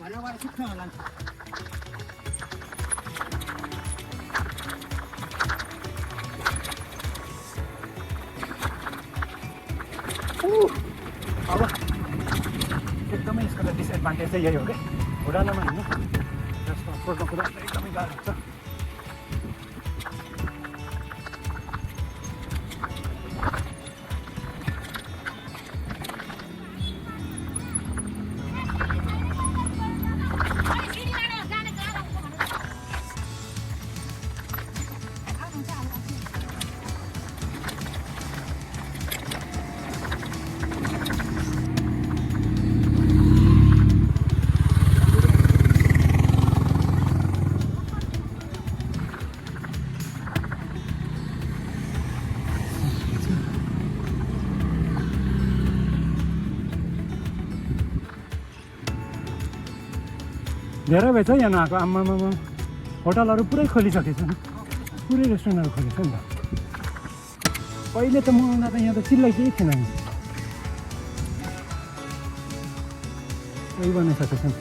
भरेबाट सुक्छ होला अब एकदमै यसको त डिसएडभान्टेज चाहिँ यही हो कि ओह्रालोमा हिँड्नु जसको अफरोडमा कुरा एकदमै गाह्रो हुन्छ धेरै भएछ यहाँ नआएको आम्मामा होटलहरू पुरै खोलिसकेछ नि पुरै रेस्टुरेन्टहरू खोलेछ नि त पहिले त म आउँदा त यहाँ त चिल्लै केही थिएन नि केही बनाइसकेछ नि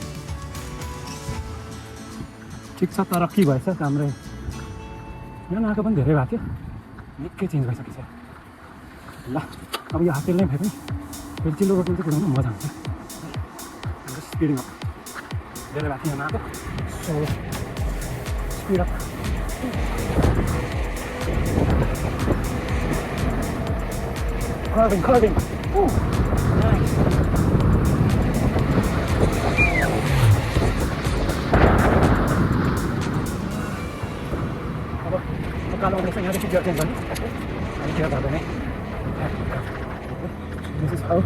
ठिक छ तर के भएछ राम्रै यहाँ नआएको पनि धेरै भएको थियो निकै चेन्ज भइसकेछ ल अब यो हातेल नै फेरि फेरि चिल्लो रोटी चाहिँ कुदाउनु मजा आउँछ स्पिडमा धेरै भएको यहाँ नआएको so speed up curving nice अब उकालो आउँदैछ यहाँदेखि गियर चेन्ज गर्ने अनि गियर गर्दैन दिस इज हाउ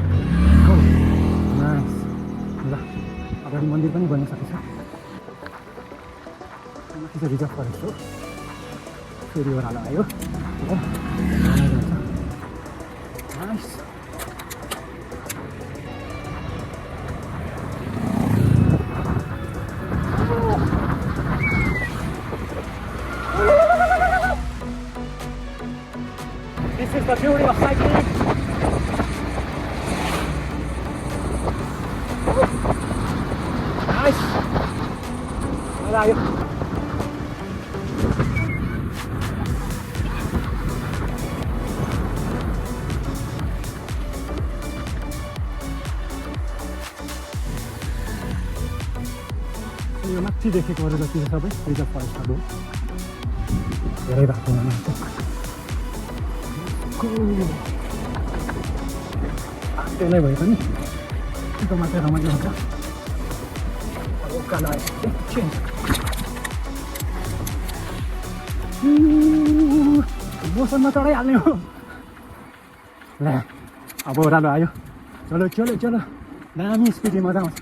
नाइस ल अगाडि मन्दिर पनि बन्न सकेछ माथि चाहिँ रिजर्भ गरेको छु फेरि ओह्रालो आयो nice This is the beauty of cycling. Nice. Mजा आयो यो माथि देखेको अरू जति सबै रिजर्भ फरेस्टहरू धेरै भएको त्यसलाई भए पनि त्यो मात्रै रमाइलो हुन्छ उकालो आएपछि चेन्ज मोसनमा चढाइहाल्ने हो ल अब ओह्रालो आयो चलो चलो चलो दामी स्पिडी मजा आउँछ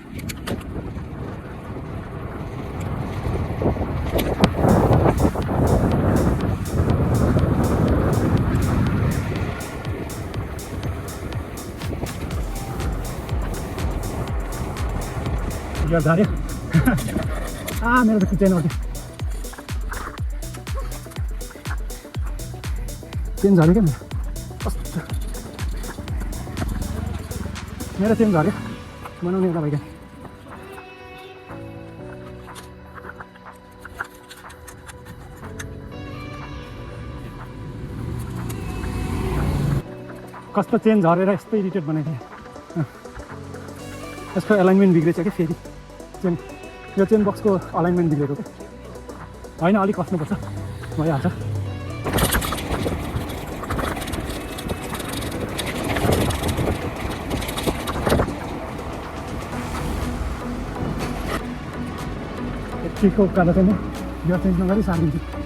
यो झऱ्यो मेरो त चेन आउँथ्यो चेन झऱ्यो क्या कस्तो मेरो चेन झऱ्यो बनाउने एउटा भइगयो कस्तो चेन झरेर यस्तो इरिटेट बनाइदियो यसको एलाइनमेन्ट बिग्रेछ कि फेरि चेन यो चेन बक्सको अलाइनमेन्ट बिग्रेको क्या होइन अलिक कस्नुपर्छ भइहाल्छ यतिको उकालो चाहिँ म यो चेन्ज नगरी सारिदिन्छु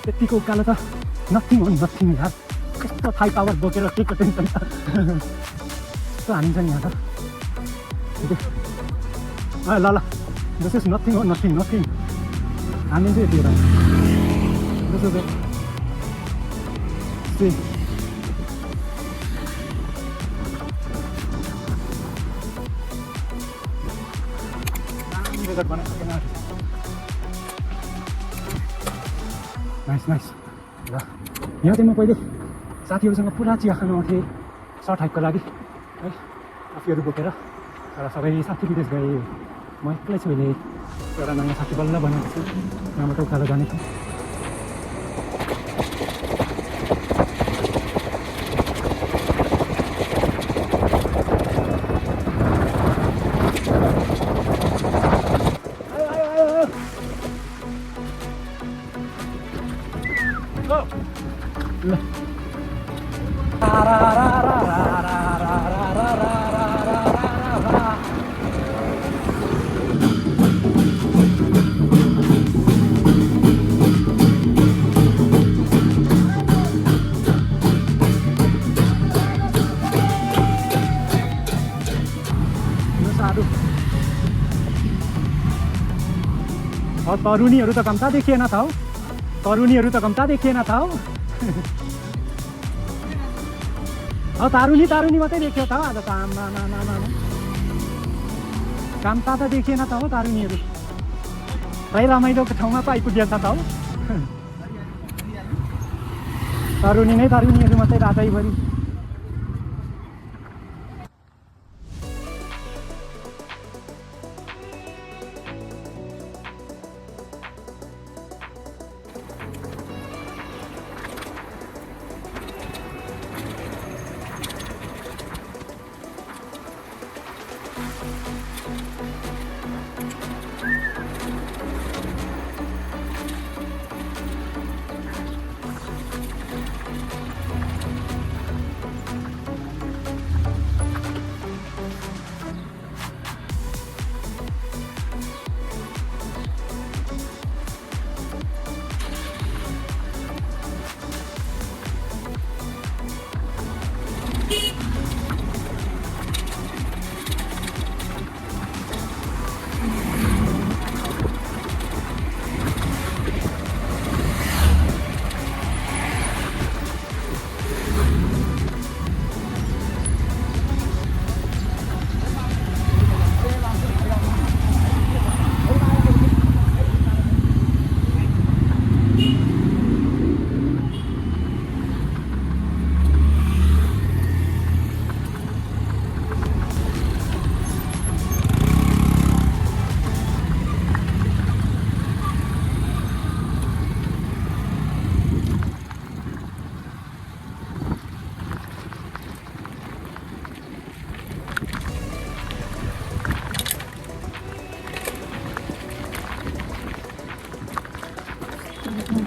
यतिको उकालो त नथिङ हो नथिङ यार कस्तो थाइ पावर बोकेर केको टेन्सन त कस्तो हानिन्छ नि यहाँ त ल ल दिस इज नथिङ हो नथिङ नथिङ हानिन्छ यति बेला दिस इज रेकर्ड बनाइसकेन नाइस नाइस। ल यहाँ चाहिँ म पहिले साथीहरूसँग पुरा चिया खानु आउँथेँ सर्ट हाइकको लागि है, आफूहरू बोकेर। तर सबै साथी विदेश गए, म एक्लै छु अहिले। एउटा नयाँ साथी बल्ल बनाएको छु, यहाँबाट उकालो जानेछु। तरुनीहरू त कम्ता देखिएन त हौ, तरुनीहरू त कम्ता देखिएन त हौ। तारुनी तारुनी मात्रै देख्यो त हौ आज त। आमा कम्ता त देखिएन त हौ तारुनीहरू। है रमाइलोको ठाउँमा पो आइपुगेछ त हौ। तारुनी नै तारुनीहरू मात्रै रातैभरि।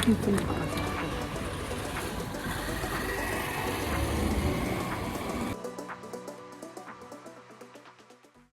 People.